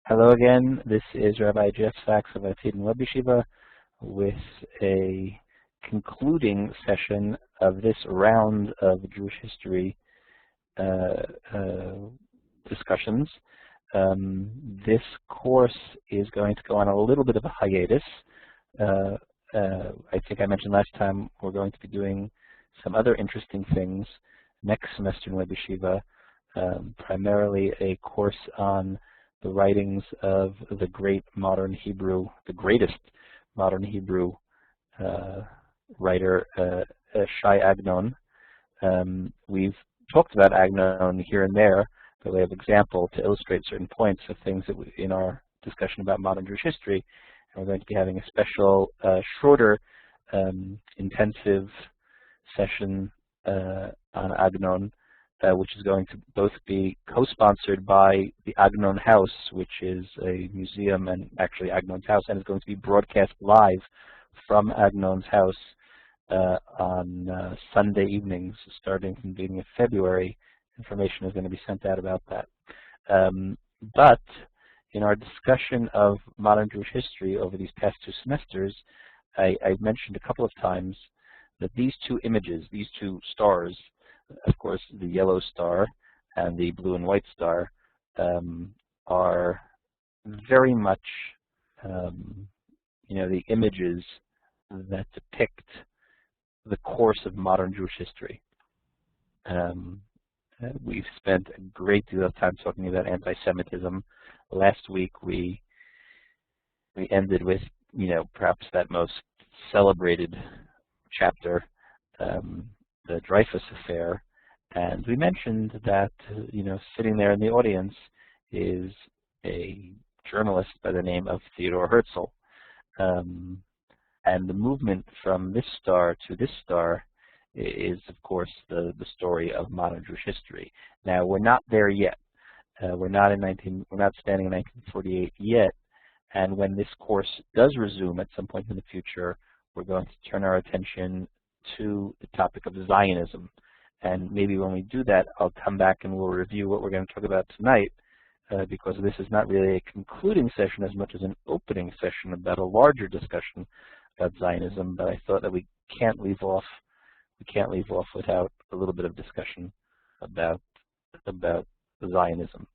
Hello again. This is Rabbi Jeff Sachs of ADVENT Web Yeshiva with a concluding session of this round of Jewish history discussions. This course is going to go on a little bit of a hiatus. I think I mentioned last time we're going to be doing some other interesting things next semester in Web Yeshiva, primarily a course on the writings of the greatest modern Hebrew writer, Shai Agnon. We've talked about Agnon here and there by way of example to illustrate certain points of things that in our discussion about modern Jewish history. And we're going to be having a special, shorter, intensive session on Agnon, which is going to both be co-sponsored by the Agnon House, which is a museum and actually Agnon's house, and is going to be broadcast live from Agnon's house on Sunday evenings, starting from the beginning of February. Information is going to be sent out about that. But in our discussion of modern Jewish history over these past two semesters, I mentioned a couple of times that these two images, these two stars, of course, the yellow star and the blue and white star, are very much, the images that depict the course of modern Jewish history. We've spent a great deal of time talking about anti-Semitism. Last week we ended with, perhaps that most celebrated chapter, the Dreyfus affair, and we mentioned that sitting there in the audience is a journalist by the name of Theodore Herzl, and the movement from this star to this star is, of course, the story of modern Jewish history. Now we're not there yet. We're not standing in 1948 yet, and when this course does resume at some point in the future, we're going to turn our attention to the topic of Zionism. And maybe when we do that, I'll come back and we'll review what we're going to talk about tonight, because this is not really a concluding session as much as an opening session about a larger discussion about Zionism. But I thought that we can't leave off without a little bit of discussion about Zionism.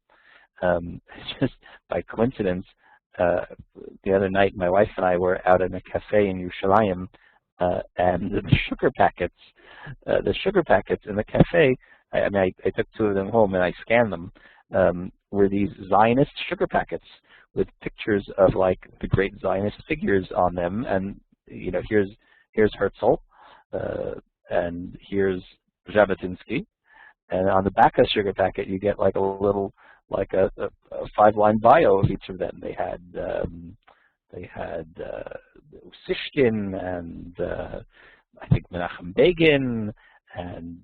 Just by coincidence, the other night my wife and I were out in a cafe in Yerushalayim, and the sugar packets in the cafe, I took two of them home and I scanned them, were these Zionist sugar packets with pictures of like the great Zionist figures on them, and here's Herzl, and here's Jabotinsky, and on the back of the sugar packet you get like a little, like a 5-line bio of each of them. They had Sishkin and I think Menachem Begin and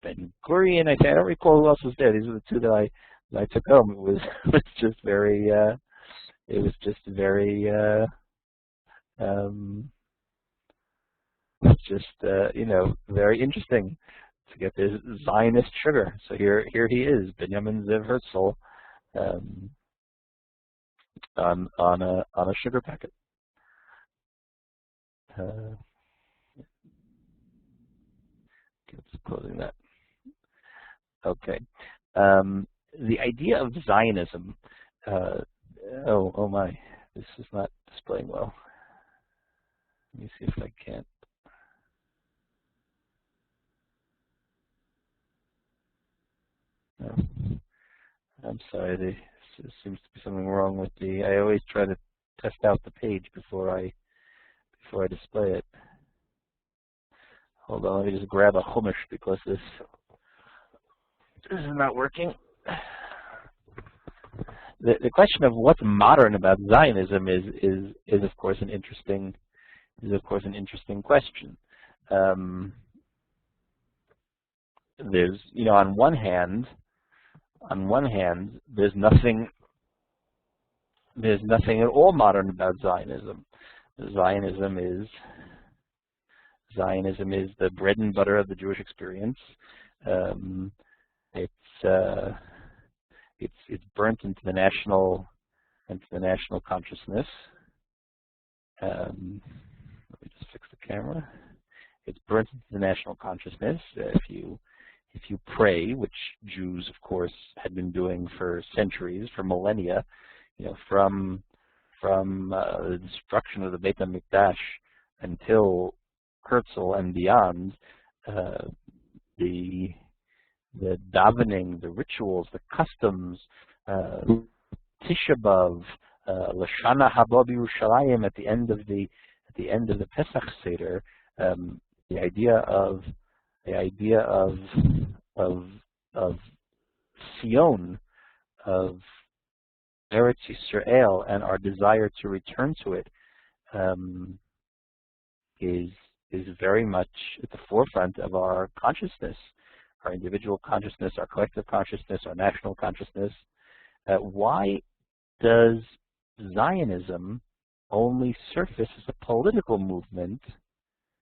Ben Gurion. I don't recall who else was there. These are the two that I took home. It was just very very interesting to get this Zionist sugar. So here he is, Benjamin Zev Herzl, on a sugar packet. Closing that. Okay. The idea of Zionism. Oh my, this is not displaying well. Let me see if I can't. No. I'm sorry. There seems to be something wrong with the. I always try to test out the page before I display it. Hold on, let me just grab a chumash because this is not working. The question of what's modern about Zionism is of course an interesting question. There's on one hand, there's nothing at all modern about Zionism. Zionism is the bread and butter of the Jewish experience. It's burnt into the national and to the national consciousness. Let me just fix the camera. It's burnt into the national consciousness. If you pray, which Jews, of course, had been doing for centuries, for millennia, from the destruction of the Beit HaMikdash until Herzl and beyond, the davening, the rituals, the customs, Tisha B'Av, Lashana Haba B'Yerushalayim at the end of the Pesach Seder, the idea of Sion, of Eretz Yisrael, and our desire to return to it is very much at the forefront of our consciousness, our individual consciousness, our collective consciousness, our national consciousness. Why does Zionism only surface as a political movement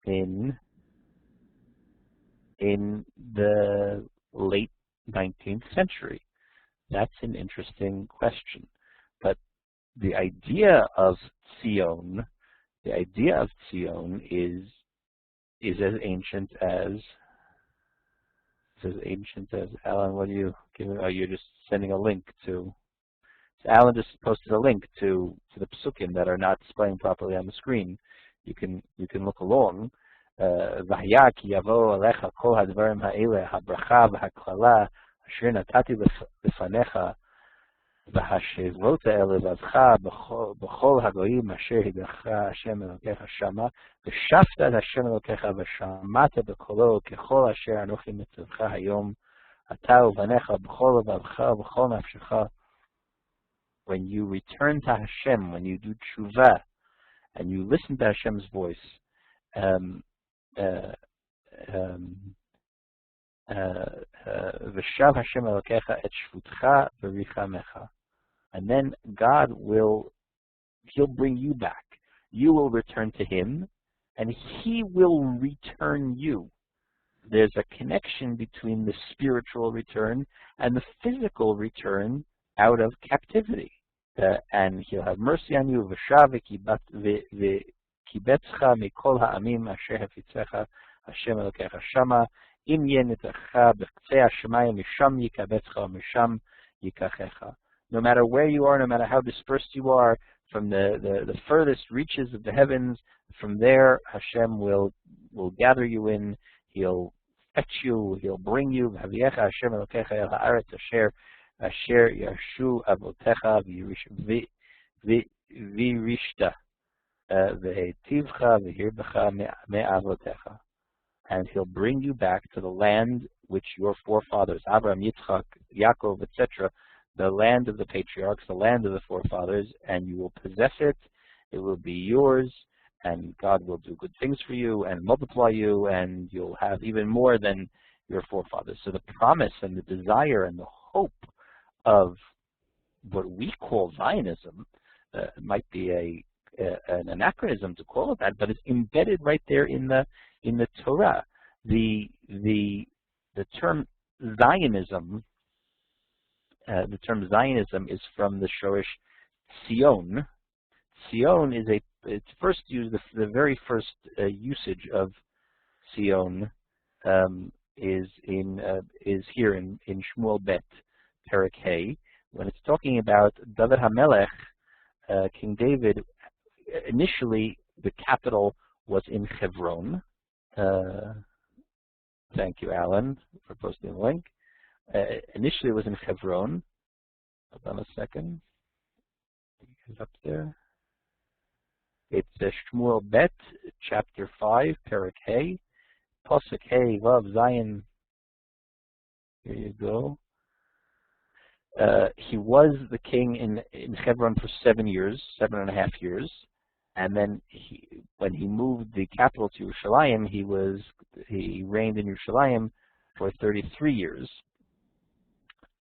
in the late 19th century? That's an interesting question. But the idea of Zion is as ancient as Alan. What do you give? Oh, you're just sending a link to. So Alan just posted a link to the psukim that are not displaying properly on the screen. You can look along. V'haya ki yavo alecha kol hadvarim ha'ele habracha v'haklala asher natati lefanecha v'hashevot ha'ele v'avcha b'chol hagoyim asher hidacha Hashem Elokecha shama v'shafta Hashem Elokecha v'shamata b'kolo kechol asher anochi mitzvcha hayom ata uvanecha b'chol v'avcha b'chol nafshecha. When you return to Hashem, when you do tshuva, and you listen to Hashem's voice, V'shav Hashem Elokecha et shvutcha v'richamecha, and then God He'll bring you back. You will return to Him, and He will return you. There's a connection between the spiritual return and the physical return out of captivity. And He'll have mercy on you. V'shav v'kibetzcha mikol ha'amim asher hafitzecha Hashem Elokecha shama im yenitecha b'ktzei hashemayim misham yikabetzcha misham yikachecha. No matter where you are, no matter how dispersed you are, from the furthest reaches of the heavens, from there Hashem will gather you in. He'll fetch you. He'll bring you. V'haviecha Hashem Elokecha el haaretz asher yashu avotecha v'rishta v'hetivcha v'hirbecha me'avotecha. And He'll bring you back to the land which your forefathers, Abraham, Yitzchak, Yaakov, etc., the land of the patriarchs, the land of the forefathers, and you will possess it. It will be yours, and God will do good things for you and multiply you, and you'll have even more than your forefathers. So the promise and the desire and the hope of what we call Zionism might be an anachronism to call it that, but it's embedded right there in the Torah. The term Zionism, is from the Shorish Sion. Sion is it's first used. The very first usage of Sion is here in Shmuel Bet, Perek Hey, when it's talking about David HaMelech, King David. Initially, the capital was in Hebron. Thank you, Alan, for posting the link. Initially, it was in Hebron. Hold on a second. It's up there. It's Shmuel Bet, chapter 5, Perek Hey, Pasuk Hey, Vav Zion. Here you go. He was the king in Hebron for 7.5 years. And then when he moved the capital to Yerushalayim, he reigned in Yerushalayim for 33 years.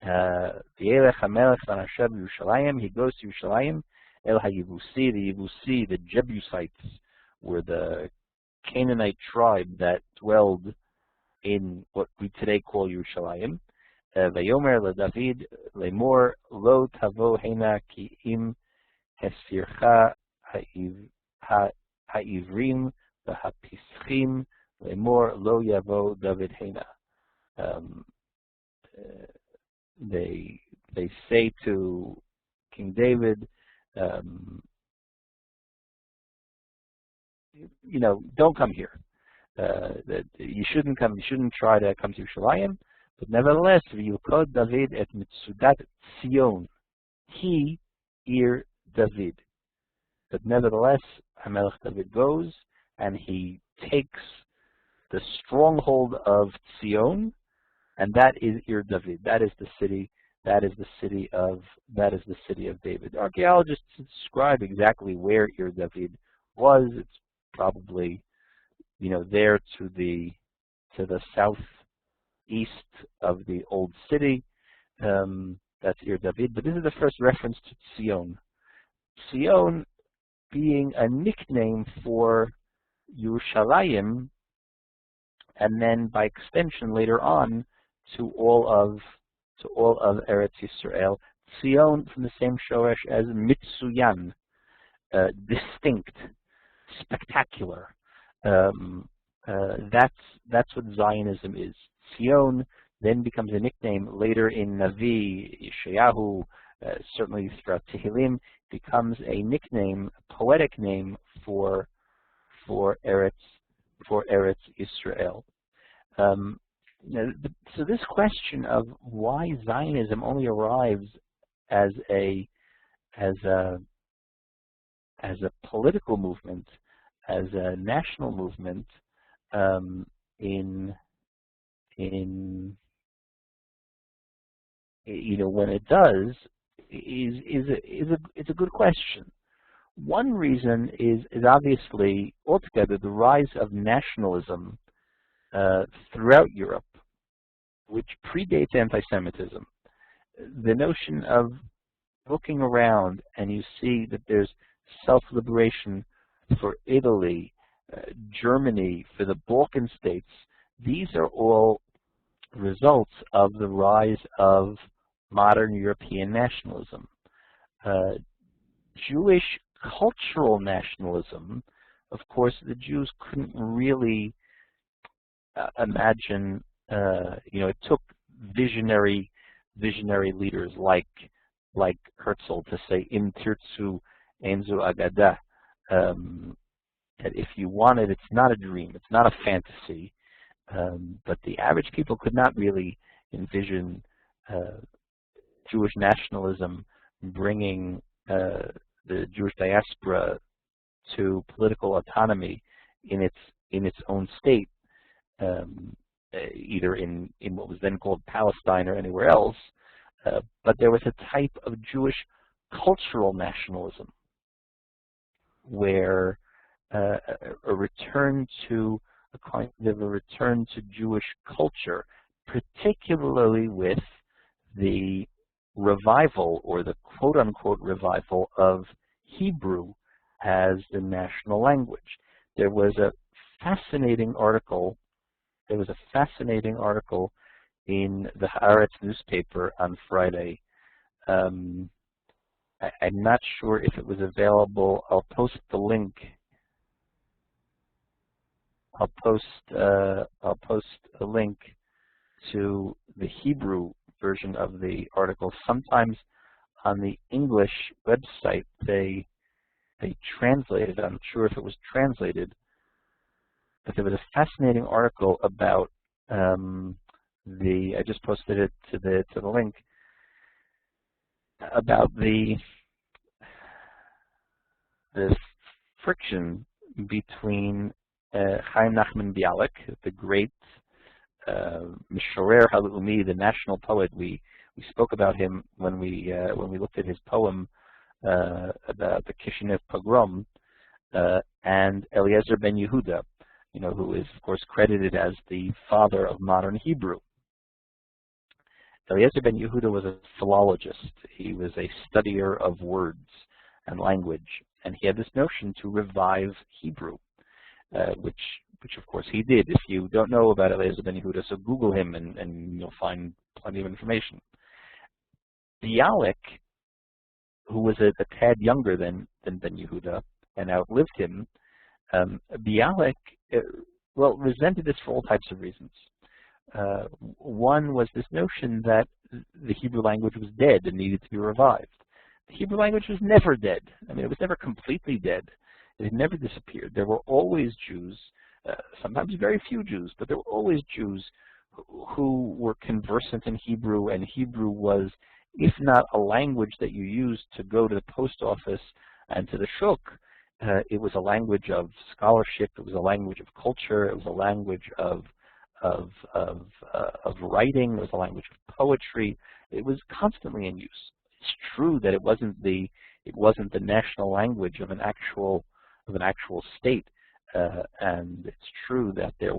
V'yelech hamelech v'anashav Yerushalayim. He goes to Yerushalayim. El haYevusi, the Jebusites were the Canaanite tribe that dwelled in what we today call Yerushalayim. Vayomer leDavid lemor lo tavo hena ki im Hesircha ha'ivrim v'hapischim lemor lo yavo David hena. They say to King David, don't come here. That you shouldn't come. You shouldn't try to come to Yerushalayim. But nevertheless, v'yukod David et mitzudat Zion, he ir David. But nevertheless, Hamelech David goes and he takes the stronghold of Zion, and that is Ir David. That is the city. That is the city of David. Archaeologists describe exactly where Ir David was. It's probably, there to the southeast of the old city. That's Ir David. But this is the first reference to Zion. Zion being a nickname for Yerushalayim, and then by extension later on to all of Eretz Yisrael. Zion from the same shoresh as Mitsuyan, distinct, spectacular. That's what Zionism is. Zion then becomes a nickname later in Navi, Yeshayahu, certainly throughout Tehillim, becomes a nickname, a poetic name for Eretz Yisrael. So this question of why Zionism only arrives as a political movement, as a national movement, when it does, it's a good question. One reason is obviously altogether the rise of nationalism throughout Europe, which predates anti-Semitism. The notion of looking around and you see that there's self-liberation for Italy, Germany, for the Balkan states, these are all results of the rise of modern European nationalism. Jewish cultural nationalism, of course, the Jews couldn't really imagine, it took visionary leaders like Herzl to say, Im tirtzu enzu agada, that if you want it, it's not a dream, it's not a fantasy. But the average people could not really envision Jewish nationalism bringing the Jewish diaspora to political autonomy in its own state, either in what was then called Palestine or anywhere else. But there was a type of Jewish cultural nationalism where a return to Jewish culture, particularly with the revival, or the quote-unquote revival, of Hebrew as the national language. There was a fascinating article in the Haaretz newspaper on Friday. I'm not sure if it was available. I'll post the link. I'll post a link to the Hebrew version of the article. Sometimes on the English website they translated. I'm not sure if it was translated, but there was a fascinating article about I just posted it to the link, about the friction between Chaim Nachman Bialik, the great Mishorer Halumi, the national poet. We spoke about him when we looked at his poem about the Kishinev pogrom, and Eliezer ben Yehuda, who is of course credited as the father of modern Hebrew. Eliezer ben Yehuda was a philologist. He was a studier of words and language, and he had this notion to revive Hebrew, which of course he did. If you don't know about Eliezer ben Yehuda, so Google him and you'll find plenty of information. Bialik who was a tad younger than Ben Yehuda and outlived him, Bialik, well, resented this for all types of reasons. One was this notion that the Hebrew language was dead and needed to be revived. The Hebrew language was never dead. I mean, it was never completely dead. It had never disappeared. There were always Jews, sometimes very few Jews, but there were always Jews who were conversant in Hebrew, and Hebrew was, if not a language that you used to go to the post office and to the shuk, it was a language of scholarship, it was a language of culture, it was a language of writing, it was a language of poetry. It was constantly in use. It's true that it wasn't the national language of an actual state, and it's true that there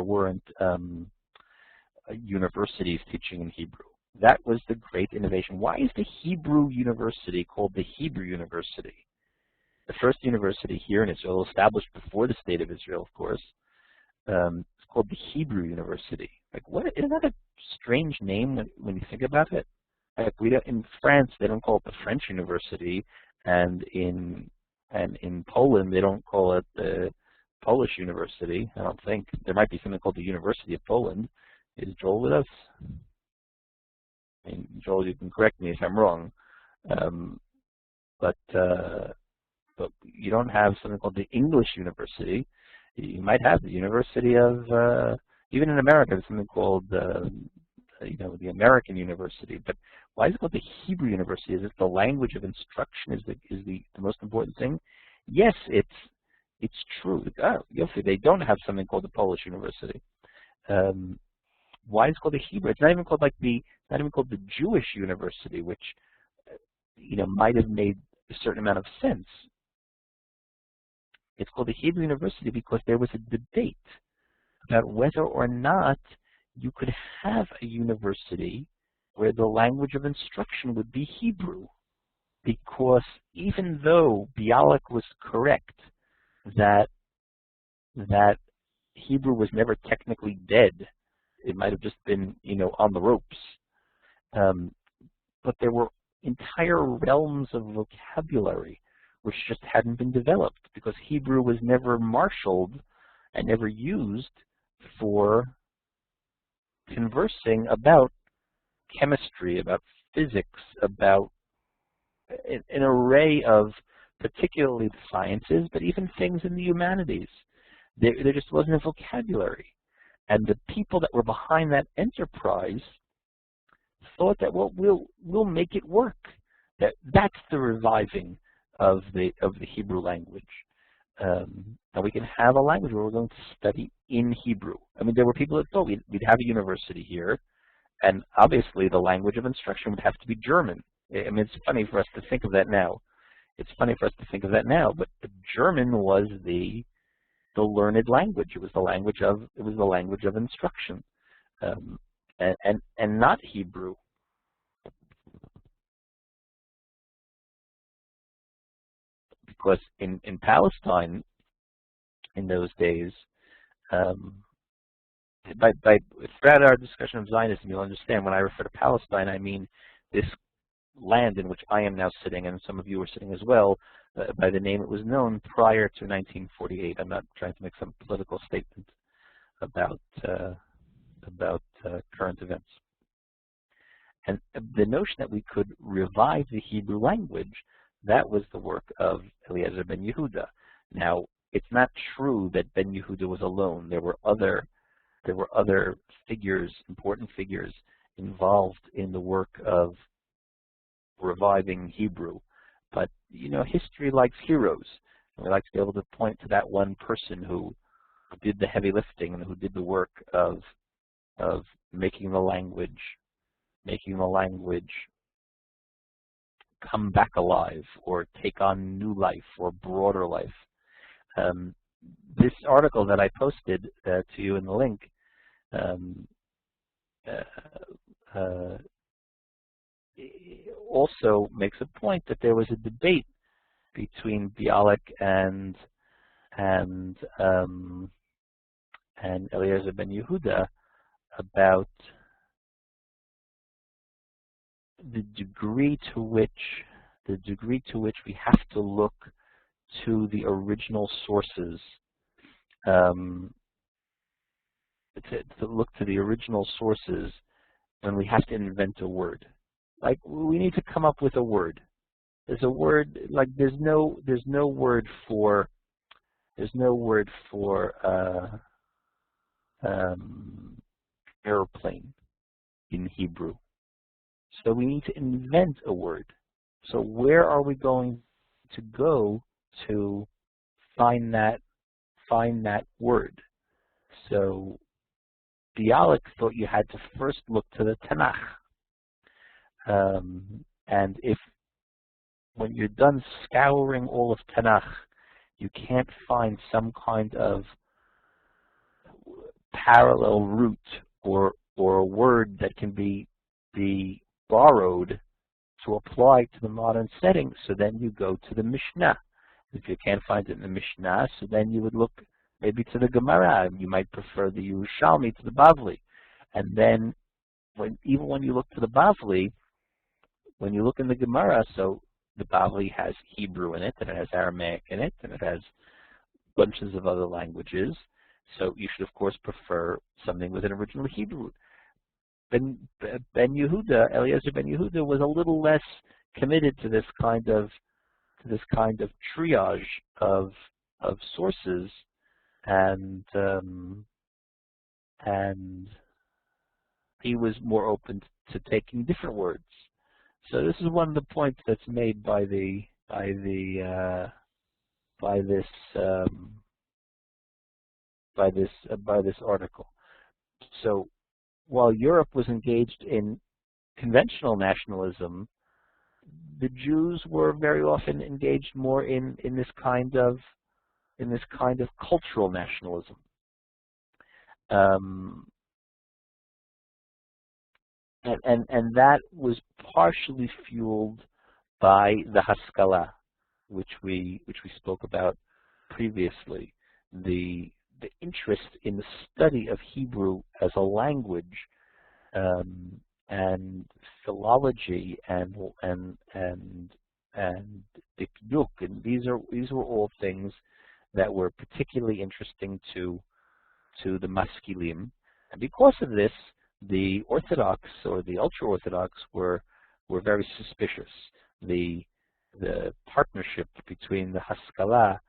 weren't universities teaching in Hebrew. That was the great innovation. Why is the Hebrew University called the Hebrew University? The first university here in Israel, established before the state of Israel, of course, it's called the Hebrew University. Like, what? Isn't that a strange name when you think about it? Like, in France, they don't call it the French University, and in Poland, they don't call it the Polish University. I don't think. There might be something called the University of Poland. Is Joel with us? I mean, Joel, you can correct me if I'm wrong, but you don't have something called the English University. You might have the University of, even in America, there's something called, the American University. But why is it called the Hebrew University? Is it the language of instruction is the most important thing? Yes, it's true. You'll see, they don't have something called the Polish University. Why is it called the Hebrew? It's not even called the Jewish University, which might have made a certain amount of sense. It's called the Hebrew University because there was a debate about whether or not you could have a university where the language of instruction would be Hebrew. Because even though Bialik was correct that Hebrew was never technically dead, it might have just been, on the ropes. But there were entire realms of vocabulary which just hadn't been developed because Hebrew was never marshaled and never used for conversing about chemistry, about physics, about an array of particularly the sciences, but even things in the humanities. There just wasn't a vocabulary. And the people that were behind that enterprise thought that, well, we'll make it work. That's the reviving of the Hebrew language. And we can have a language where we're going to study in Hebrew. I mean, there were people that thought we'd have a university here, and obviously the language of instruction would have to be German. I mean, it's funny for us to think of that now. But the German was the learned language. It was the language of instruction, and not Hebrew. Because in Palestine, in those days, throughout our discussion of Zionism, you'll understand when I refer to Palestine, I mean this land in which I am now sitting, and some of you are sitting as well, by the name it was known prior to 1948. I'm not trying to make some political statement about current events. And the notion that we could revive the Hebrew language, that was the work of Eliezer ben Yehuda. Now, it's not true that ben Yehuda was alone. There were other figures, important figures, involved in the work of reviving Hebrew. But history likes heroes, and we like to be able to point to that one person who did the heavy lifting and who did the work of making the language come back alive or take on new life or broader life. This article that I posted to you in the link also makes a point that there was a debate between Bialik and Eliezer ben Yehuda about the degree to which we have to look to the original sources, to look to the original sources when we have to invent a word. Like, we need to come up with a word. There's a word, like there's no word for airplane in Hebrew. So we need to invent a word. So where are we going to go to find that word? So Bialik thought you had to first look to the Tanakh. And if, when you're done scouring all of Tanakh, you can't find some kind of parallel root or a word that can be borrowed to apply to the modern setting, so then you go to the Mishnah. If you can't find it in the Mishnah, so then you would look maybe to the Gemara. You might prefer the Yerushalmi to the Bavli. And then, even when you look to the Bavli, when you look in the Gemara, so the Bavli has Hebrew in it, and it has Aramaic in it, and it has bunches of other languages. So you should, of course, prefer something with an original Hebrew. Eliezer ben Yehuda was a little less committed to this kind of triage of sources, and he was more open to taking different words. So this is one of the points that's made by this article. So while Europe was engaged in conventional nationalism, the Jews were very often engaged more in this kind of cultural nationalism. And that was partially fueled by the Haskalah, which we spoke about previously. The interest in the study of Hebrew as a language, and philology and dikduk, and these were all things that were particularly interesting to the Maskilim, and because of this, the Orthodox or the ultra-Orthodox were very suspicious. The partnership between the Haskalah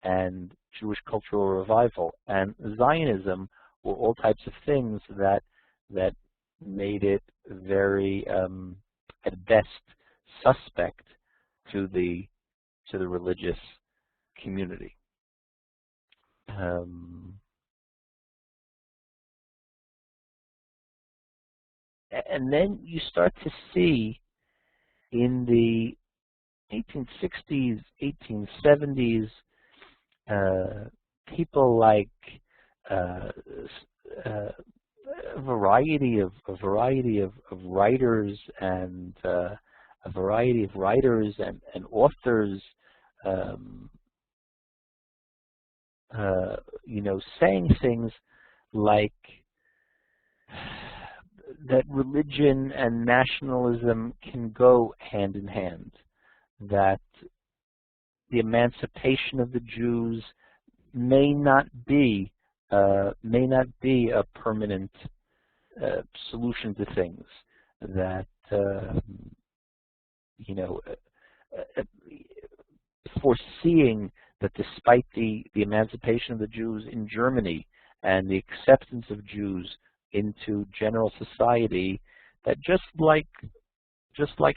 and Jewish cultural revival and Zionism were all types of things that made it very, at best, suspect to the religious community. And then you start to see in the 1860s, 1870s, people like a variety of writers and authors, saying things like that religion and nationalism can go hand in hand, that the emancipation of the Jews may not be a permanent solution to things, that foreseeing that despite the emancipation of the Jews in Germany and the acceptance of Jews into general society, that just like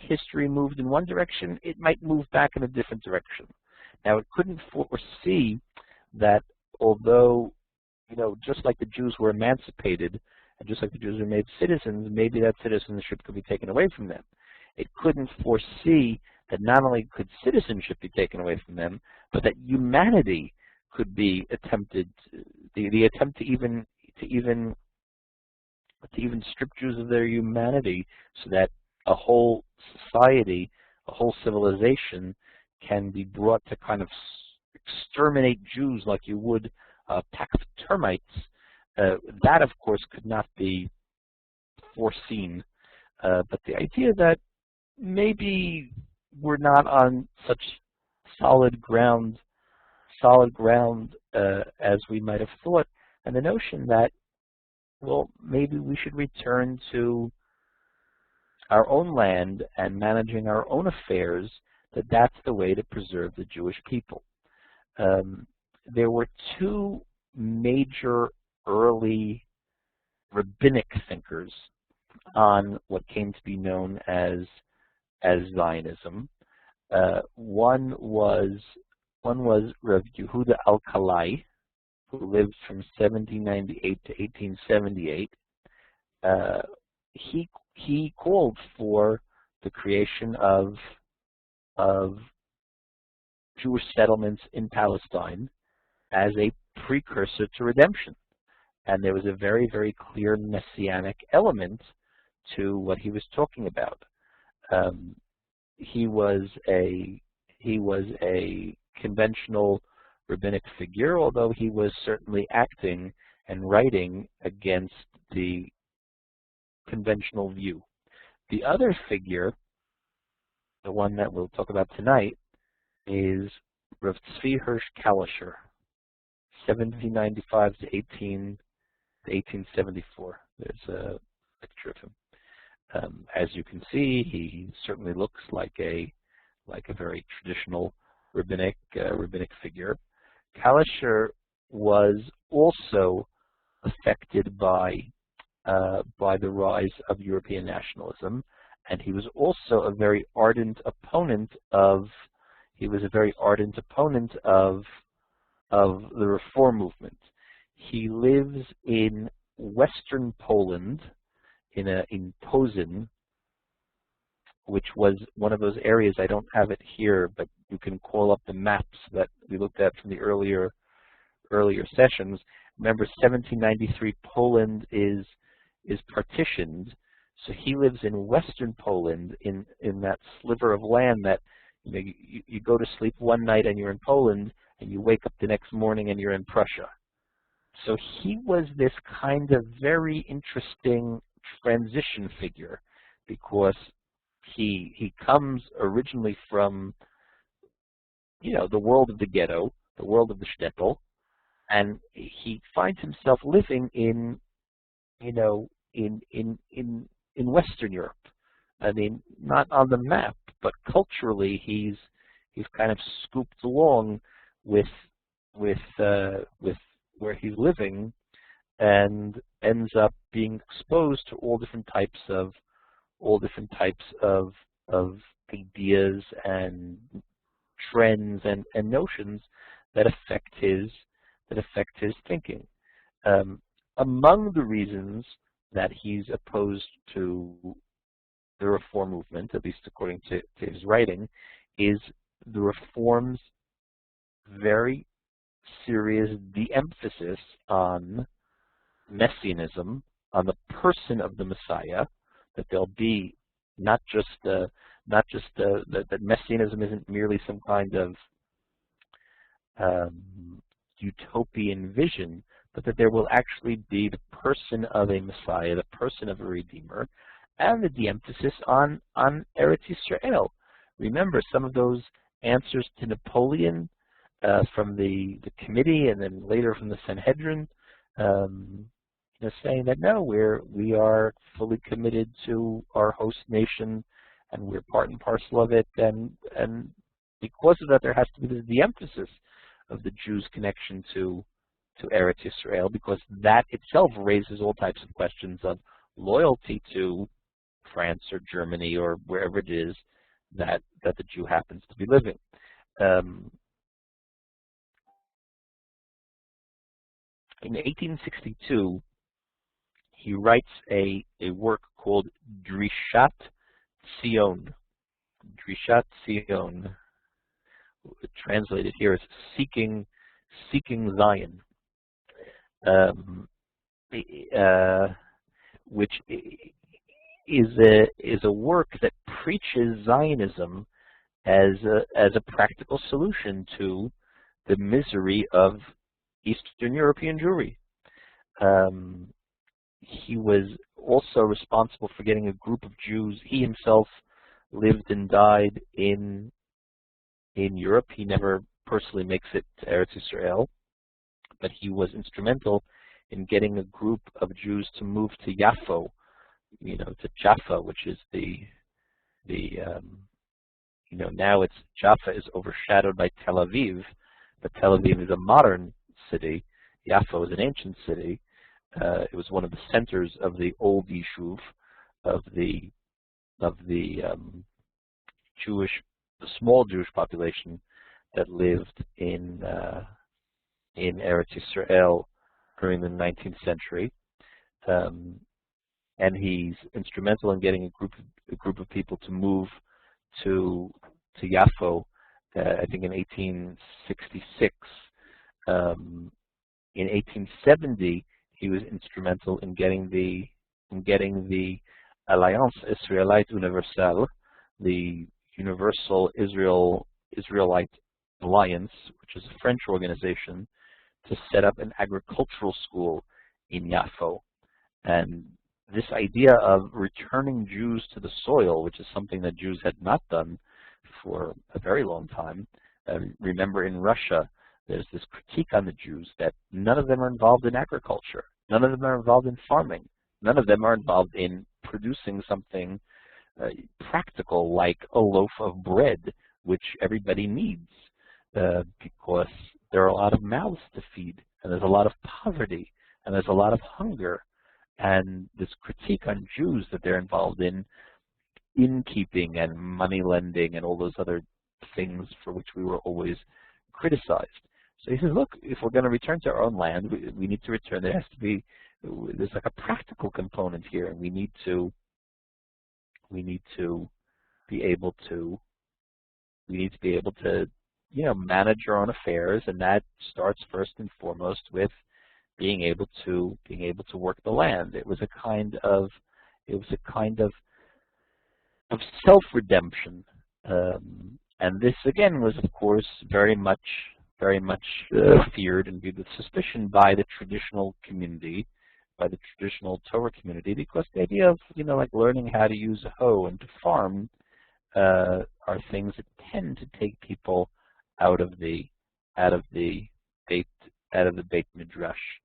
history moved in one direction, it might move back in a different direction. Now, it couldn't foresee that although, just like the Jews were emancipated, and just like the Jews were made citizens, maybe that citizenship could be taken away from them. It couldn't foresee that not only could citizenship be taken away from them, but that humanity could be attempted, the attempt to even strip Jews of their humanity, so that a whole society, a whole civilization can be brought to kind of exterminate Jews like you would a pack of termites. That, of course, could not be foreseen. But the idea that maybe we're not on such solid ground as we might have thought, and the notion that, well, maybe we should return to our own land and managing our own affairs, that's the way to preserve the Jewish people. There were two major early rabbinic thinkers on what came to be known as Zionism. One was Rav Yehuda Alkalai, who lived from 1798 to 1878. He called for the creation of Jewish settlements in Palestine as a precursor to redemption. And there was a very, very clear messianic element to what he was talking about. He was a conventional rabbinic figure, although he was certainly acting and writing against the conventional view. The other figure, the one that we'll talk about tonight, is Rav Tzvi Hirsch Kalischer, 1795 to 1874. There's a picture of him. As you can see, he certainly looks like a very traditional rabbinic figure. Kalischer was also affected by the rise of European nationalism, and he was also a very ardent opponent of the Reform movement. He lives in Western Poland, in Posen, which was one of those areas. I don't have it here, but you can call up the maps that we looked at from the earlier sessions. Remember, 1793 Poland is partitioned, so he lives in Western Poland, in that sliver of land that, you know, you go to sleep one night and you're in Poland, and you wake up the next morning and you're in Prussia. So he was this kind of very interesting transition figure, because he comes originally from, you know, the world of the ghetto, the world of the shtetl, and he finds himself living in, you know, in Western Europe. I mean, not on the map, but culturally he's kind of scooped along with where he's living, and ends up being exposed to all different types of ideas and trends and notions that affect his thinking. Among the reasons that he's opposed to the Reform movement, at least according to his writing, is the Reform's very serious de-emphasis on messianism, on the person of the Messiah, that there'll be not just that messianism isn't merely some kind of utopian vision, but that there will actually be the person of a Messiah, the person of a Redeemer, and the de-emphasis on Eretz Yisrael. Remember, some of those answers to Napoleon from the committee, and then later from the Sanhedrin, saying that no, we are fully committed to our host nation, and we're part and parcel of it, and because of that, there has to be the emphasis of the Jews' connection to Eretz Yisrael, because that itself raises all types of questions of loyalty to France or Germany or wherever it is that the Jew happens to be living. In 1862, he writes a work called Drishat Zion. Drishat Zion, translated here as Seeking Zion, which is a work that preaches Zionism as a practical solution to the misery of Eastern European Jewry. He was also responsible for getting a group of Jews. He himself lived and died in Europe. He never personally makes it to Eretz Israel, but he was instrumental in getting a group of Jews to move to Yafo, to Jaffa, which is now it's Jaffa is overshadowed by Tel Aviv, but Tel Aviv is a modern city. Yafo is an ancient city. It was one of the centers of the old Yishuv, of the small Jewish population that lived in Eretz Israel during the 19th century. And he's instrumental in getting a group of people to move to Yafo, I think in 1866. In 1870, he was instrumental in getting the Alliance Israélite Universelle, the Universal Israelite Alliance, which is a French organization, to set up an agricultural school in Yafo. And this idea of returning Jews to the soil, which is something that Jews had not done for a very long time. Remember, in Russia, there's this critique on the Jews that none of them are involved in agriculture. None of them are involved in farming. None of them are involved in producing something practical like a loaf of bread, which everybody needs, because there are a lot of mouths to feed, and there's a lot of poverty, and there's a lot of hunger. And this critique on Jews that they're involved in innkeeping and money lending and all those other things for which we were always criticized. So he says, look, if we're going to return to our own land, we need to return. There has to be, there's like a practical component here, and we need to be able to manage our own affairs, and that starts first and foremost with being able to work the land. It was a kind of self-redemption, and this again was, of course, very much feared and viewed with suspicion by the traditional community, by the traditional Torah community, because the idea of like learning how to use a hoe and to farm are things that tend to take people out of the Beit Midrash.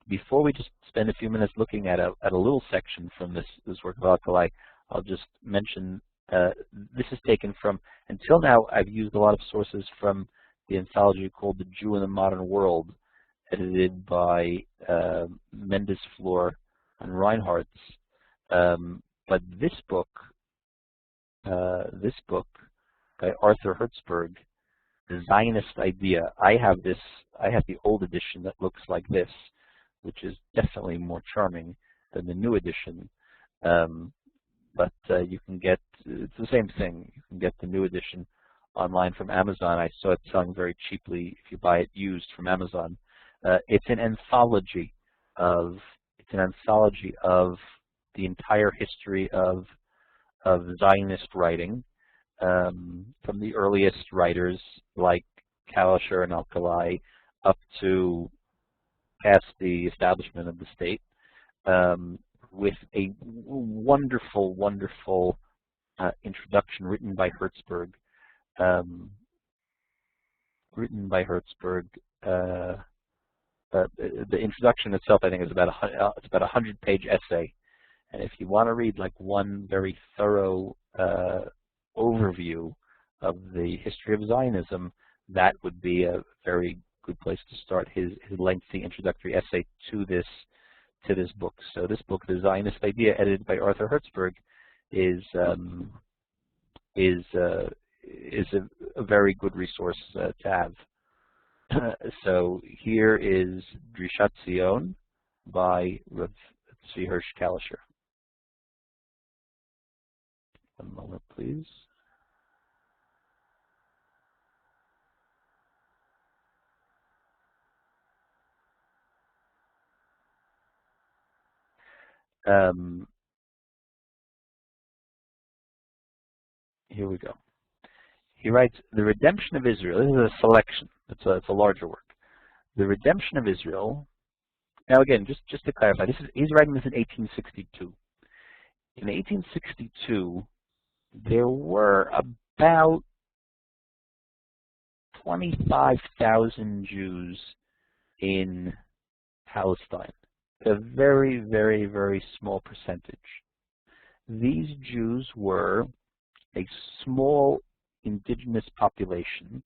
Before we just spend a few minutes looking at a little section from this work of Al-Khalai, I'll just mention this is taken from, until now I've used a lot of sources from the anthology called The Jew in the Modern World, edited by Mendes Floor and Reinhardt's. But this book by Arthur Hertzberg, The Zionist Idea. I have the old edition that looks like this, which is definitely more charming than the new edition. But you can get, it's the same thing. You can get the new edition online from Amazon. I saw it selling very cheaply if you buy it used from Amazon. It's an anthology of the entire history of Zionist writing, from the earliest writers like Kalischer and Al-Khalai up to past the establishment of the state, with a wonderful, wonderful introduction written by Hertzberg. The introduction itself, I think, is about it's about a 100-page essay, and if you want to read like one very thorough overview of the history of Zionism, that would be a very good place to start his lengthy introductory essay to this book. So this book, The Zionist Idea, edited by Arthur Hertzberg, is a very good resource to have. So here is Drishat Zion by Rav Tzvi Hirsch Kalischer. One moment, please. Here we go. He writes, the redemption of Israel. This is a selection. It's a larger work. The redemption of Israel. Now again, just to clarify, he's writing this in 1862. In 1862, there were about 25,000 Jews in Palestine. A very, very, very small percentage. These Jews were a small indigenous population.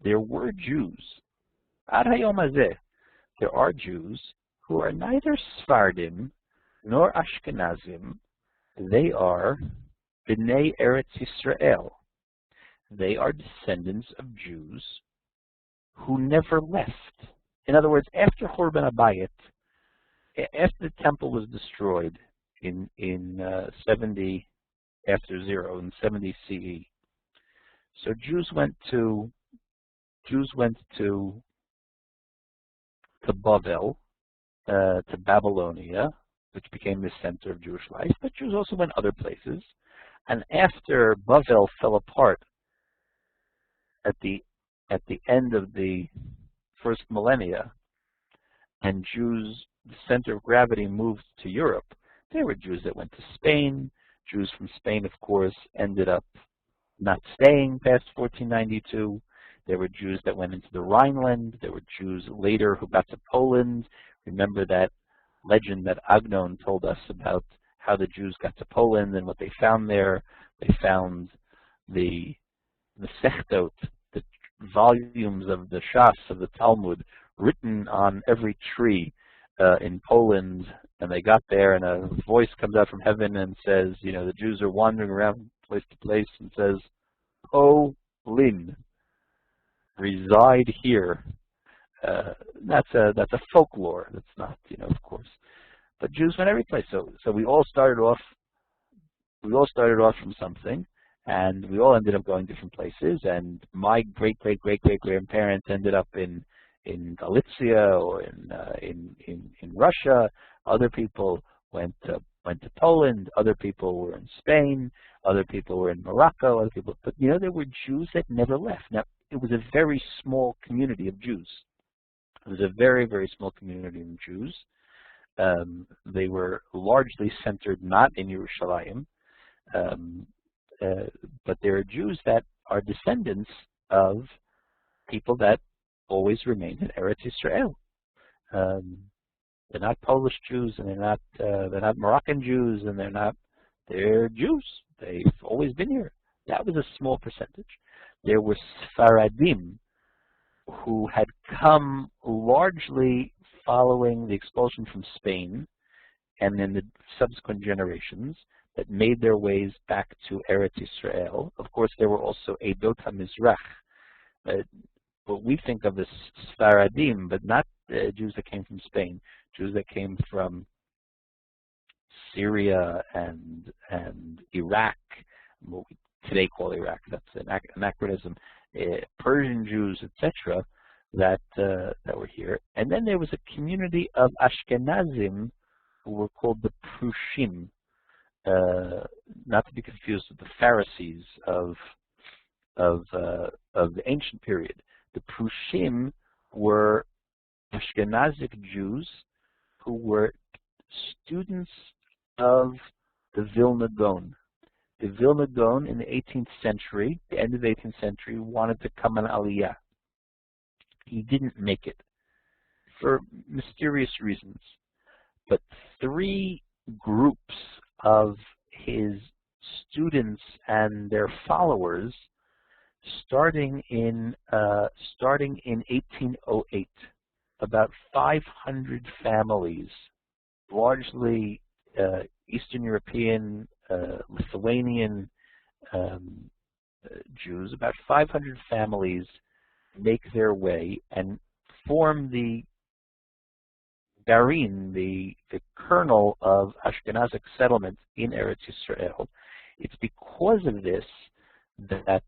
There were Jews. Ad hayom hazeh, there are Jews who are neither Sephardim nor Ashkenazim. They are B'nai Eretz Yisrael. They are descendants of Jews who never left. In other words, after Churban Abayit, after the temple was destroyed in 70 after 0 in 70 CE, so Jews went to Bavel, to Babylonia, which became the center of Jewish life, but Jews also went other places. And after Bavel fell apart at the end of the first millennia, and Jews, the center of gravity moved to Europe, there were Jews that went to Spain. Jews from Spain, of course, ended up not staying past 1492. There were Jews that went into the Rhineland. There were Jews later who got to Poland. Remember that legend that Agnon told us about how the Jews got to Poland and what they found there. They found the Sechtot, the volumes of the Shas, of the Talmud, written on every tree in Poland. And they got there, and a voice comes out from heaven and says, you know, the Jews are wandering around place to place, and says, Lin, reside here. That's a folklore. That's not, you know, of course. But Jews went every place. So we all started off from something, and we all ended up going different places. And my great grandparents ended up in Galicia or in Russia. Other people went to Poland. Other people were in Spain. Other people were in Morocco. Other people, but you know, there were Jews that never left. Now, it was a very small community of Jews. It was a very, very small community of Jews. They were largely centered not in Yerushalayim, but there are Jews that are descendants of people that always remained in Eretz Yisrael. They're not Polish Jews, and they're not Moroccan Jews, and they're Jews. They've always been here. That was a small percentage. There were Sfaradim who had come largely following the expulsion from Spain, and then the subsequent generations that made their ways back to Eretz Yisrael. Of course, there were also Edot HaMizrach, what we think of as Sfaradim, but not Jews that came from Spain, Jews that came from Syria and Iraq, what we today call Iraq. That's an anachronism. Persian Jews, etc., that were here. And then there was a community of Ashkenazim who were called the Prushim, not to be confused with the Pharisees of the ancient period. The Prushim were Ashkenazic Jews who were students of the Vilna Gaon. The Vilna Gaon in the 18th century, the end of the 18th century, wanted to come on Aliyah. He didn't make it for mysterious reasons. But 3 groups of his students and their followers, starting in 1808, about 500 families, largely Eastern European, Lithuanian Jews, about 500 families make their way and form the Garin, the kernel of Ashkenazic settlement in Eretz Yisrael. It's because of this that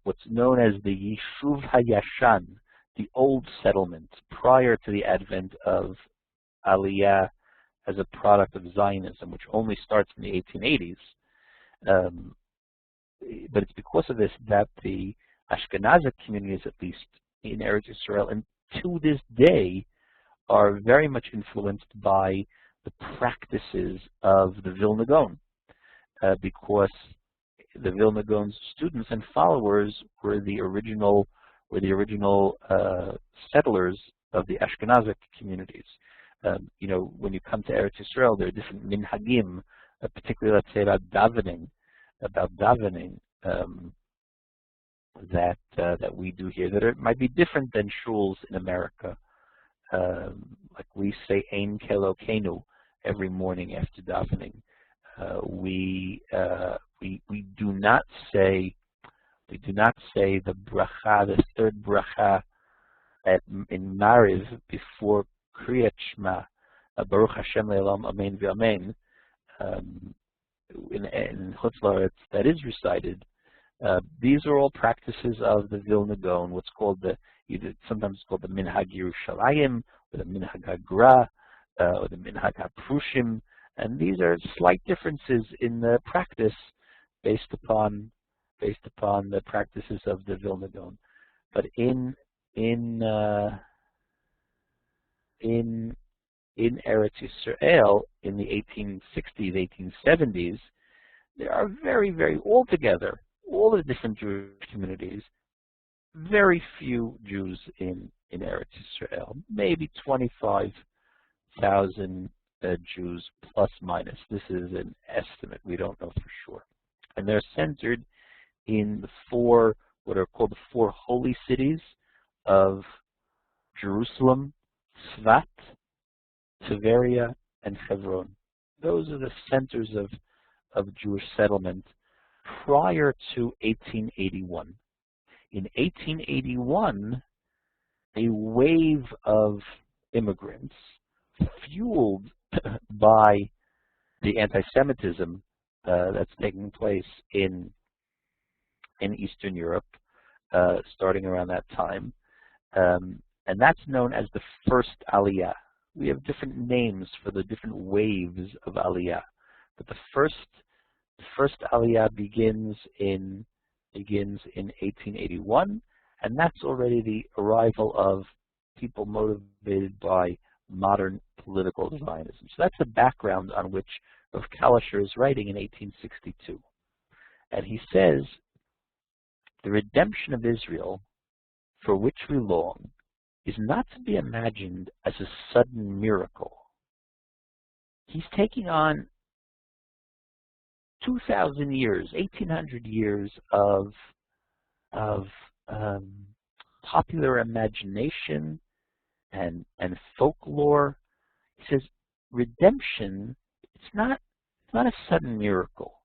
what's known as the Yishuv HaYashan, the old settlement, prior to the advent of Aliyah as a product of Zionism, which only starts in the 1880s. But it's because of this that the Ashkenazic communities, at least in Eretz Yisrael, and to this day, are very much influenced by the practices of the Vilna Gaon, because the Vilna Gaon's students and followers were the original settlers of the Ashkenazic communities. You know, when you come to Eretz Yisrael, there are different minhagim, particularly, let's say, about davening, that we do here that might be different than shuls in America. Like we say Ein Kelokenu every morning after davening. We do not say the bracha, the third bracha in Mariv before Kriyat Shema, Baruch Hashem Le'olam Amen V'Amen. In Chutz La'aretz that is recited. These are all practices of the Vilna Gaon, what's called sometimes called the Minhag Yerushalayim, or the Minhag HaGra, or the Minhag HaPrushim, and these are slight differences in the practice based upon the practices of the Vilna Gaon. But in Eretz Yisrael in the 1860s, 1870s, there are altogether, all the different Jewish communities, very few Jews in Eretz Yisrael, maybe 25,000 Jews plus minus. This is an estimate, we don't know for sure. And they're centered in what are called the four holy cities of Jerusalem, Tzvat, Tiberia, and Hebron. Those are the centers of Jewish settlement prior to 1881. In 1881, a wave of immigrants fueled by the anti-Semitism that's taking place in Eastern Europe, starting around that time, and that's known as the first Aliyah. We have different names for the different waves of Aliyah, but the first Aliyah begins in 1881, and that's already the arrival of people motivated by modern political Zionism. So that's the background on which Rav Kalisher is writing in 1862. And he says, the redemption of Israel, for which we long, is not to be imagined as a sudden miracle. He's taking on 2,000 years, 1,800 years of popular imagination and folklore. He says redemption, it's not a sudden miracle.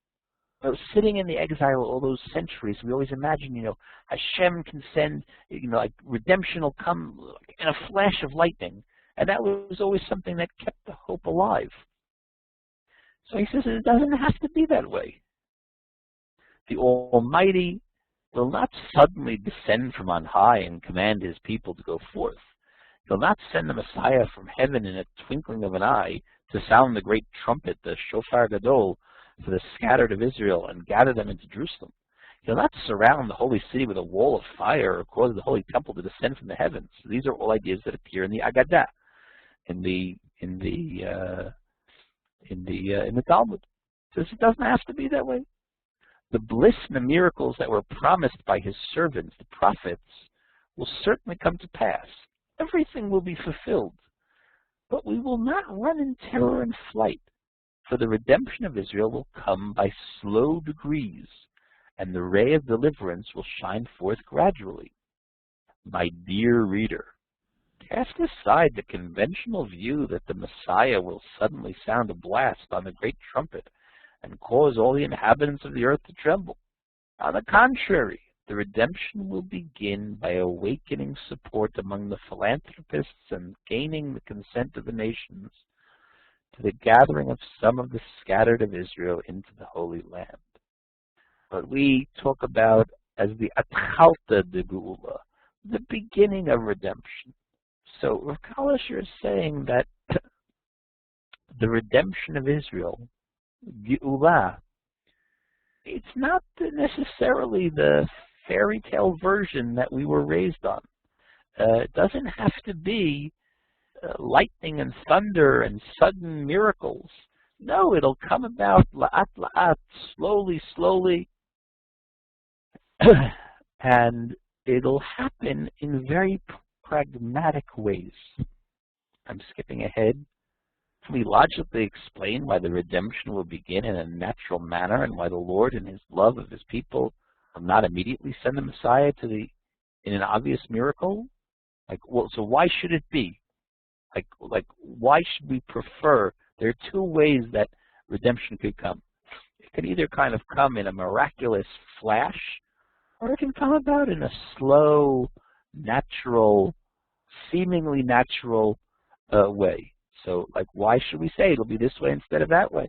You know, sitting in the exile all those centuries, we always imagine, Hashem can send, like redemption will come in a flash of lightning, and that was always something that kept the hope alive. So he says it doesn't have to be that way. The Almighty will not suddenly descend from on high and command his people to go forth. He'll not send the Messiah from heaven in a twinkling of an eye to sound the great trumpet, the shofar gadol, for the scattered of Israel and gather them into Jerusalem. He'll not surround the holy city with a wall of fire or cause the holy temple to descend from the heavens. These are all ideas that appear in the Agadah, in the Talmud. So it doesn't have to be that way. The bliss and the miracles that were promised by his servants, the prophets, will certainly come to pass. Everything will be fulfilled. But we will not run in terror and flight, for the redemption of Israel will come by slow degrees, and the ray of deliverance will shine forth gradually. My dear reader, cast aside the conventional view that the Messiah will suddenly sound a blast on the great trumpet and cause all the inhabitants of the earth to tremble. On the contrary, the redemption will begin by awakening support among the philanthropists and gaining the consent of the nations to the gathering of some of the scattered of Israel into the Holy Land. But we talk about as the Atchalta de Geula, the beginning of redemption. So Rav Kalisher is saying that the redemption of Israel, Geula, it's not necessarily the fairy tale version that we were raised on. It doesn't have to be lightning and thunder and sudden miracles. No, it'll come about la'at la'at, slowly, slowly, and it'll happen in very pragmatic ways. I'm skipping ahead. Can we logically explain why the redemption will begin in a natural manner and why the Lord, in his love of his people, will not immediately send the Messiah in an obvious miracle? Well, so why should it be? Why should we prefer? There are two ways that redemption could come. It can either kind of come in a miraculous flash, or it can come about in a slow, natural, seemingly natural way. So, why should we say it'll be this way instead of that way?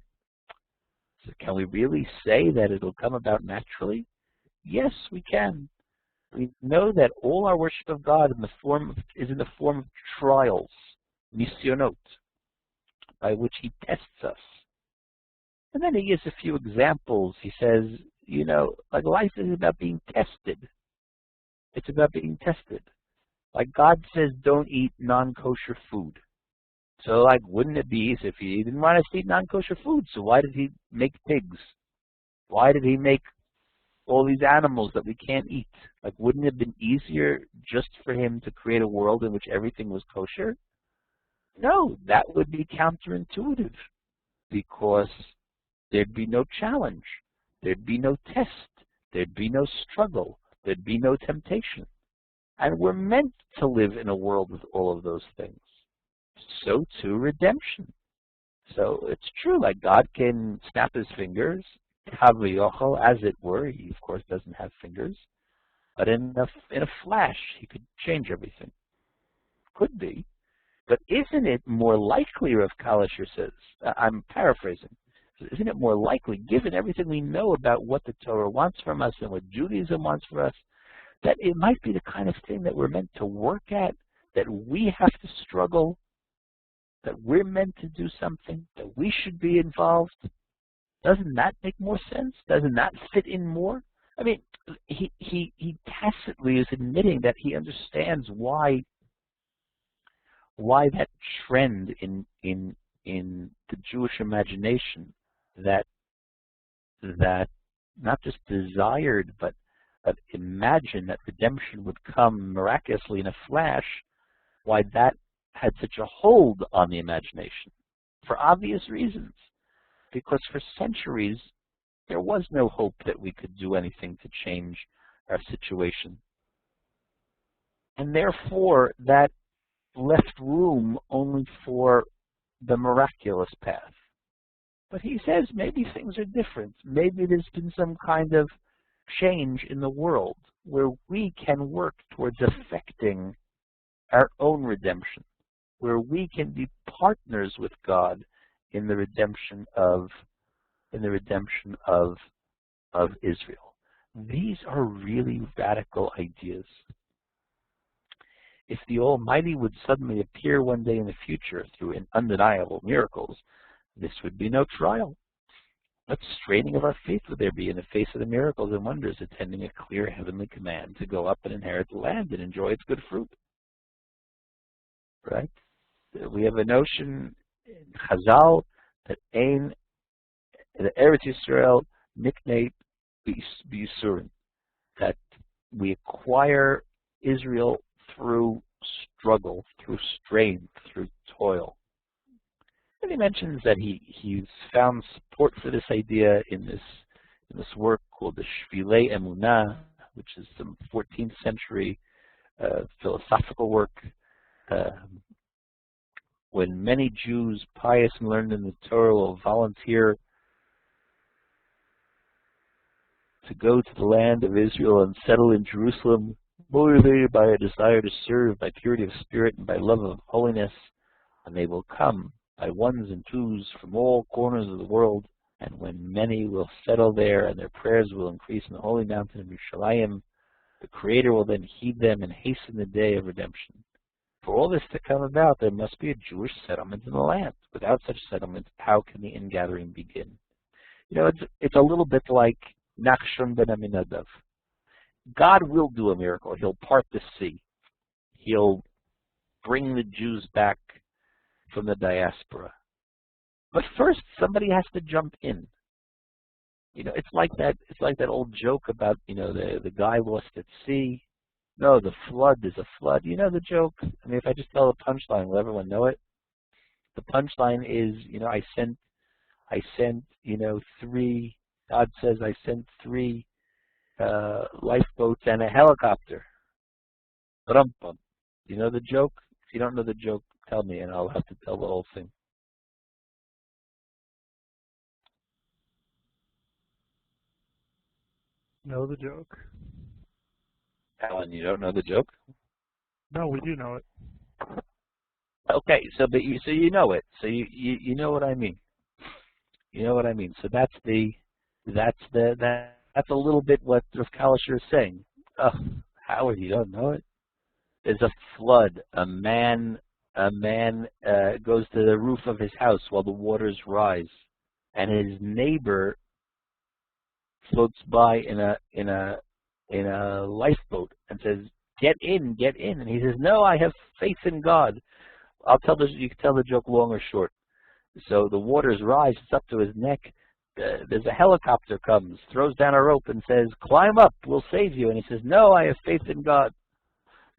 So can we really say that it'll come about naturally? Yes, we can. We know that all our worship of God is in the form of trials, nisyonot, by which he tests us. And then he gives a few examples. He says, life is about being tested. It's about being tested. God says, don't eat non-kosher food. So, wouldn't it be easy if he didn't want us to eat non-kosher food? So why did he make pigs? Why did he make all these animals that we can't eat? Wouldn't it have been easier just for him to create a world in which everything was kosher? No, that would be counterintuitive, because there'd be no challenge, there'd be no test, there'd be no struggle, there'd be no temptation. And we're meant to live in a world with all of those things. So too redemption. So it's true, God can snap his fingers, kaviyachol, as it were. He of course doesn't have fingers, but in a flash he could change everything. Could be. But isn't it more likely, Rav Kalisher says, I'm paraphrasing, isn't it more likely, given everything we know about what the Torah wants from us and what Judaism wants from us, that it might be the kind of thing that we're meant to work at, that we have to struggle, that we're meant to do something, that we should be involved? Doesn't that make more sense? Doesn't that fit in more? I mean, he tacitly is admitting that he understands why that trend in the Jewish imagination that not just desired but imagined that redemption would come miraculously in a flash, why that had such a hold on the imagination, for obvious reasons. Because for centuries there was no hope that we could do anything to change our situation. And therefore that left room only for the miraculous path. But he says maybe things are different. Maybe there's been some kind of change in the world where we can work towards affecting our own redemption, where we can be partners with God in the redemption of Israel. These are really radical ideas. If the Almighty would suddenly appear one day in the future through undeniable miracles, this would be no trial. What straining of our faith would there be in the face of the miracles and wonders attending a clear heavenly command to go up and inherit the land and enjoy its good fruit? Right? We have a notion in Chazal that the Eretz Yisrael nikneit b'yisurin, that we acquire Israel through struggle, through strain, through toil. And he mentions that he's found support for this idea in this work called the Shvilei Emunah, which is some 14th century philosophical work. When many Jews, pious and learned in the Torah, will volunteer to go to the land of Israel and settle in Jerusalem, motivated by a desire to serve, by purity of spirit, and by love of holiness, and they will come by ones and twos from all corners of the world, and when many will settle there and their prayers will increase in the holy mountain of Yerushalayim, the Creator will then heed them and hasten the day of redemption. For all this to come about, there must be a Jewish settlement in the land. Without such settlement, how can the ingathering begin? It's a little bit like Nachshon ben Aminadav. God will do a miracle. He'll part the sea. He'll bring the Jews back from the diaspora. But first, somebody has to jump in. You know, it's like that old joke about, you know, the guy lost at sea. No, the flood is a flood. You know the joke? I mean, if I just tell the punchline, will everyone know it? The punchline is, you know, I sent, you know, God says I sent 3 lifeboats and a helicopter. Bum. You know the joke? If you don't know the joke, tell me and I'll have to tell the whole thing. Know the joke? Alan, you don't know the joke? No, we do know it. Okay, so you know it. So you know what I mean. You know what I mean. So that's a little bit what Rav Kalisher is saying. Oh, Howard, you don't know it? There's a flood. A man goes to the roof of his house while the waters rise, and his neighbor floats by in a lifeboat and says, "Get in," and he says, "No, I have faith in God." You can tell the joke long or short. So the waters rise, it's up to his neck. There's a helicopter comes, throws down a rope and says, "Climb up, we'll save you." And he says, "No, I have faith in God."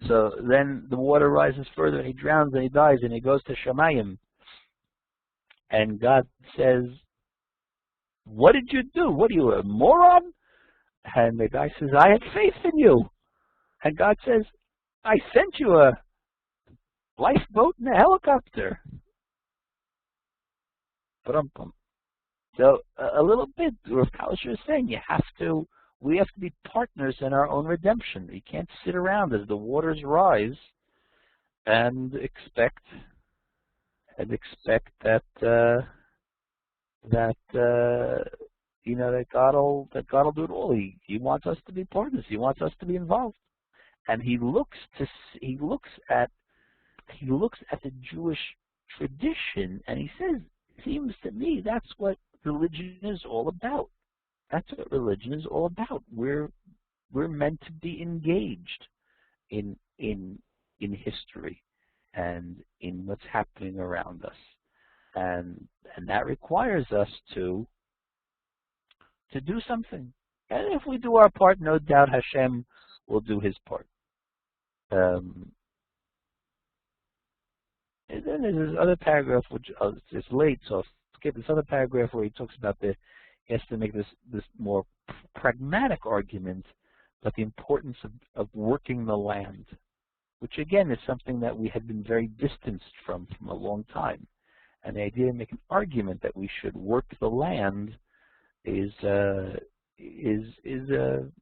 So then the water rises further and he drowns and he dies and he goes to Shamayim. And God says, "What did you do? What are you, a moron?" And the guy says, "I had faith in you." And God says, "I sent you a lifeboat and a helicopter." So a little bit, Rav Kalisher is saying, we have to be partners in our own redemption. You can't sit around as the waters rise and expect that you know, that God will do it all. He wants us to be partners. He wants us to be involved, and he looks at the Jewish tradition, and he says, "Seems to me that's what religion is all about. That's what religion is all about. We're meant to be engaged in history and in what's happening around us, and that requires us to do something. And if we do our part, no doubt Hashem will do His part." And then there's this other paragraph, which it's late, so I'll skip this other paragraph where he talks about he has to make this more pragmatic argument about the importance of working the land, which again is something that we had been very distanced from a long time. And the idea to make an argument that we should work the land is an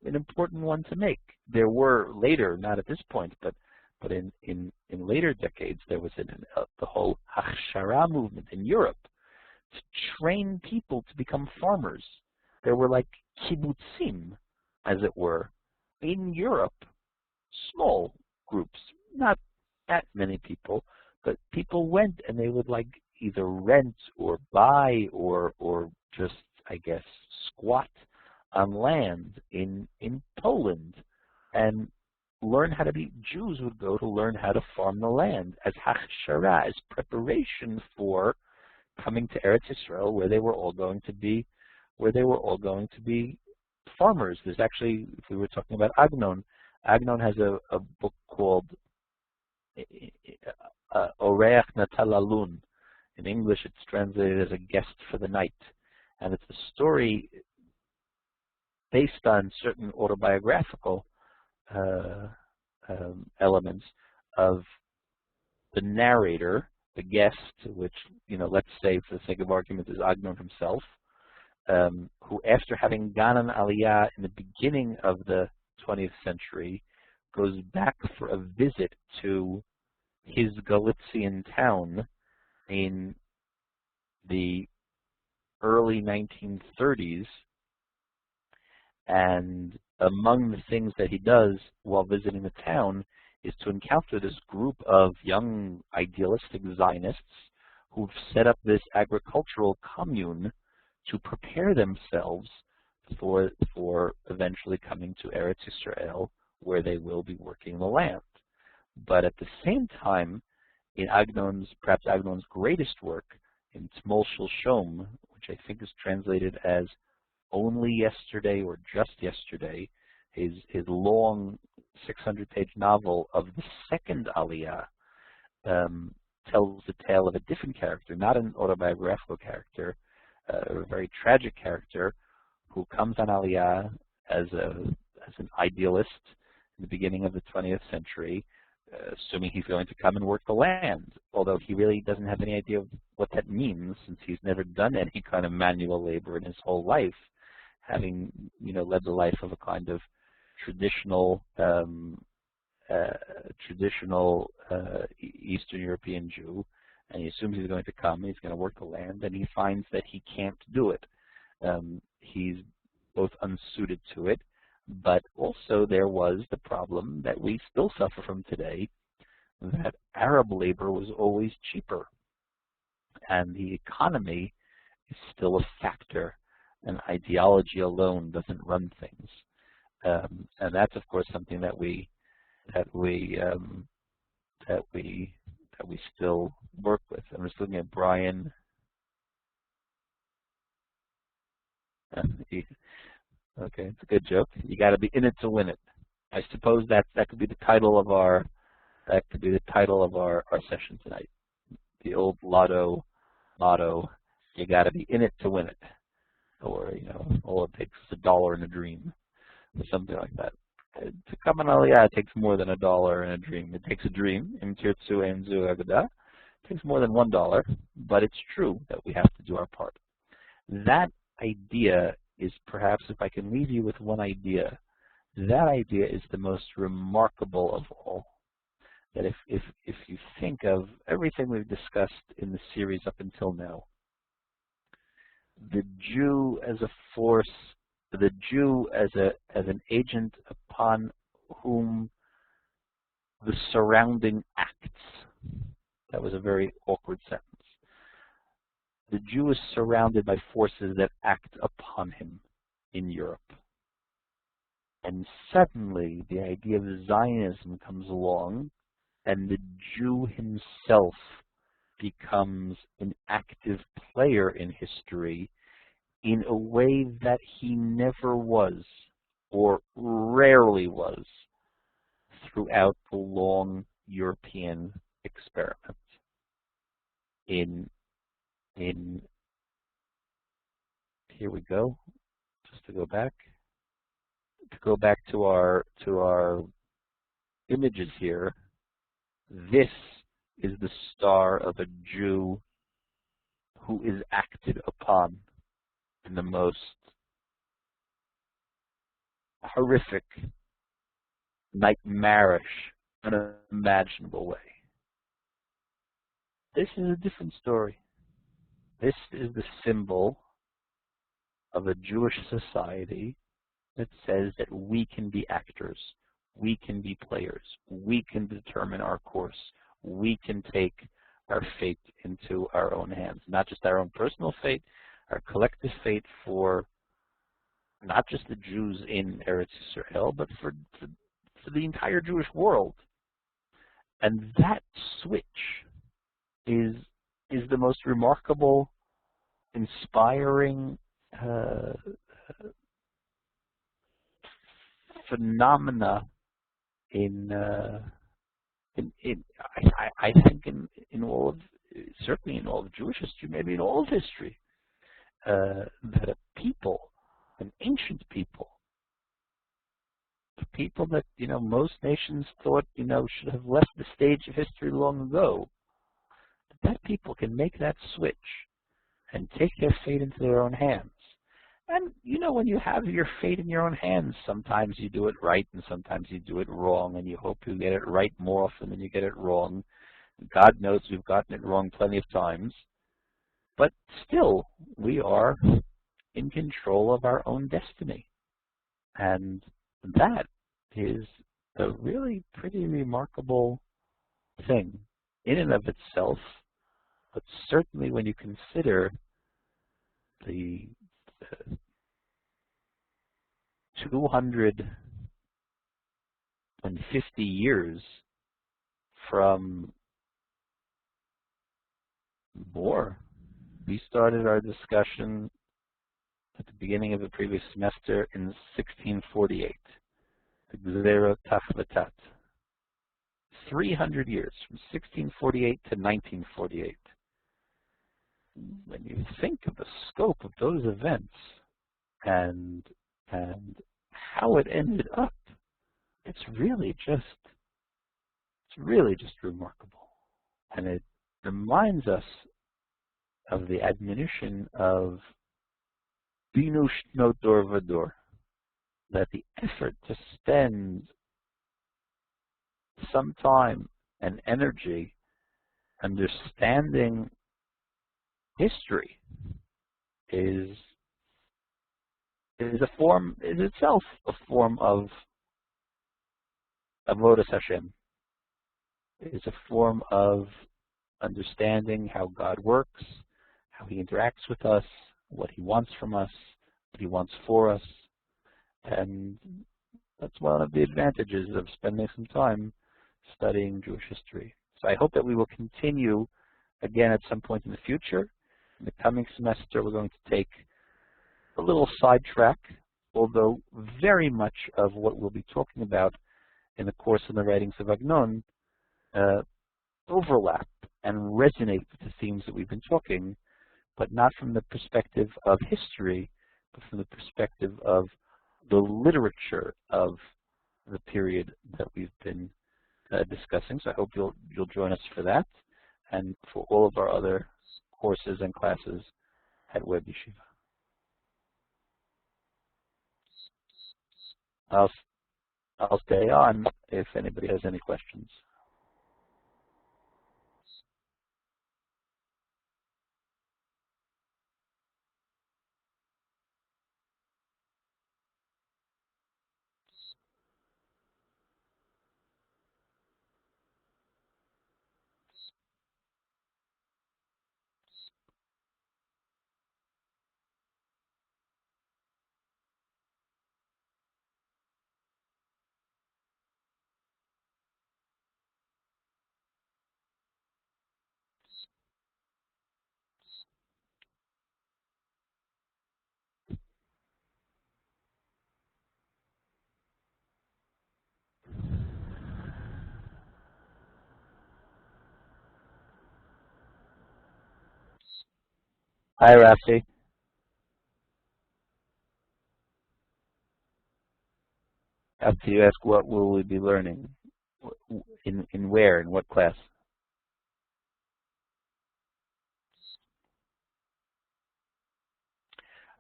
important one to make. There were later, not at this point, but in later decades, there was the whole Hachshara movement in Europe to train people to become farmers. There were like kibbutzim, as it were, in Europe, small groups, not that many people, but people went and they would like either rent or buy or just, I guess, squat on land in Poland and learn how to be. Jews would go to learn how to farm the land as hachshara, as preparation for coming to Eretz Yisrael, where they were all going to be farmers. There's actually, if we were talking about Agnon has a book called Oreach Natalalun. In English, it's translated as A Guest for the Night, and it's a story based on certain autobiographical elements of the narrator, the guest, which, you know, let's say for the sake of argument is Agnon himself, who after having gone on Aliyah in the beginning of the 20th century, goes back for a visit to his Galician town in the early 1930s, and among the things that he does while visiting the town is to encounter this group of young idealistic Zionists who've set up this agricultural commune to prepare themselves for eventually coming to Eretz Yisrael, where they will be working the land. But at the same time, in perhaps Agnon's greatest work, in Tmol Shel Shom, which I think is translated as Only Yesterday or Just Yesterday, his long 600-page novel of the second Aliyah, tells the tale of a different character, not an autobiographical character, a very tragic character who comes on Aliyah as an idealist in the beginning of the 20th century, assuming he's going to come and work the land, although he really doesn't have any idea of what that means, since he's never done any kind of manual labor in his whole life, having led the life of a kind of traditional Eastern European Jew, and he assumes he's going to come, he's going to work the land, and he finds that he can't do it. He's both unsuited to it, but also there was the problem that we still suffer from today, that Arab labor was always cheaper, and the economy is still a factor, and ideology alone doesn't run things. And that's, of course, something that we still work with. I'm just looking at Brian. Okay, it's a good joke. You got to be in it to win it. I suppose that could be the title of our session tonight. The old lotto motto: you got to be in it to win it, or all it takes is $1 and a dream, or something like that. To come on Aliyah, it takes more than $1 and a dream. It takes a dream. Im tirtzu ein zu agada. It takes more than $1, but it's true that we have to do our part. That idea is, perhaps, if I can leave you with one idea, that idea is the most remarkable of all. That if you think of everything we've discussed in the series up until now, the Jew as a force, the Jew as an agent upon whom the surrounding acts. That was a very awkward sentence. The Jew is surrounded by forces that act upon him in Europe. And suddenly the idea of Zionism comes along, and the Jew himself becomes an active player in history in a way that he never was, or rarely was, throughout the long European experiment. Here we go. Just to go back to our images here. This is the star of a Jew who is acted upon in the most horrific, nightmarish, unimaginable way. This is a different story. This is the symbol of a Jewish society that says that we can be actors, we can be players, we can determine our course, we can take our fate into our own hands, not just our own personal fate, our collective fate for not just the Jews in Eretz Israel, but for the entire Jewish world. And that switch is the most remarkable, inspiring phenomena I think in all of, certainly in all of Jewish history, maybe in all of history, that a people, an ancient people, a people that most nations thought should have left the stage of history long ago, that people can make that switch and take their fate into their own hands. And when you have your fate in your own hands, sometimes you do it right and sometimes you do it wrong, and you hope you get it right more often than you get it wrong. God knows we've gotten it wrong plenty of times. But still, we are in control of our own destiny. And that is a really pretty remarkable thing in and of itself, but certainly when you consider the 250 years from more. We started our discussion at the beginning of the previous semester in 1648, the Gzera Tachvatat. 300 years, from 1648 to 1948. When you think of the scope of those events and how it ended up, it's really just remarkable. And it reminds us of the admonition of Binu Shnot Dor Vador, that the effort to spend some time and energy understanding history is itself a form of avodas Hashem. It is a form of understanding how God works, how He interacts with us, what He wants from us, what He wants for us, and that's one of the advantages of spending some time studying Jewish history. So I hope that we will continue again at some point in the future. In the coming semester, we're going to take a little sidetrack, although very much of what we'll be talking about in the course of the writings of Agnon overlap and resonate with the themes that we've been talking, but not from the perspective of history, but from the perspective of the literature of the period that we've been discussing. So I hope you'll join us for that and for all of our other courses and classes at WebYeshiva. I'll stay on if anybody has any questions. Hi, Rafi. After you ask what will we be learning, in where, in what class?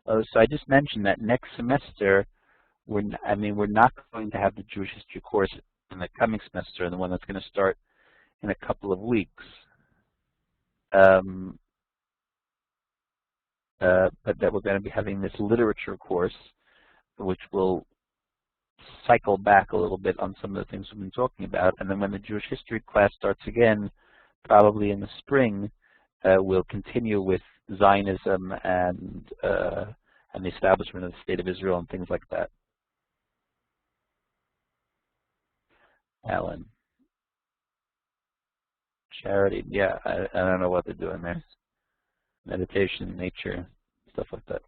So I just mentioned that next semester, we're not going to have the Jewish history course in the coming semester, the one that's going to start in a couple of weeks. But that we're going to be having this literature course, which will cycle back a little bit on some of the things we've been talking about. And then when the Jewish history class starts again, probably in the spring, we'll continue with Zionism and the establishment of the State of Israel and things like that. Alan. Charity, yeah, I don't know what they're doing there. Meditation, nature, stuff like that.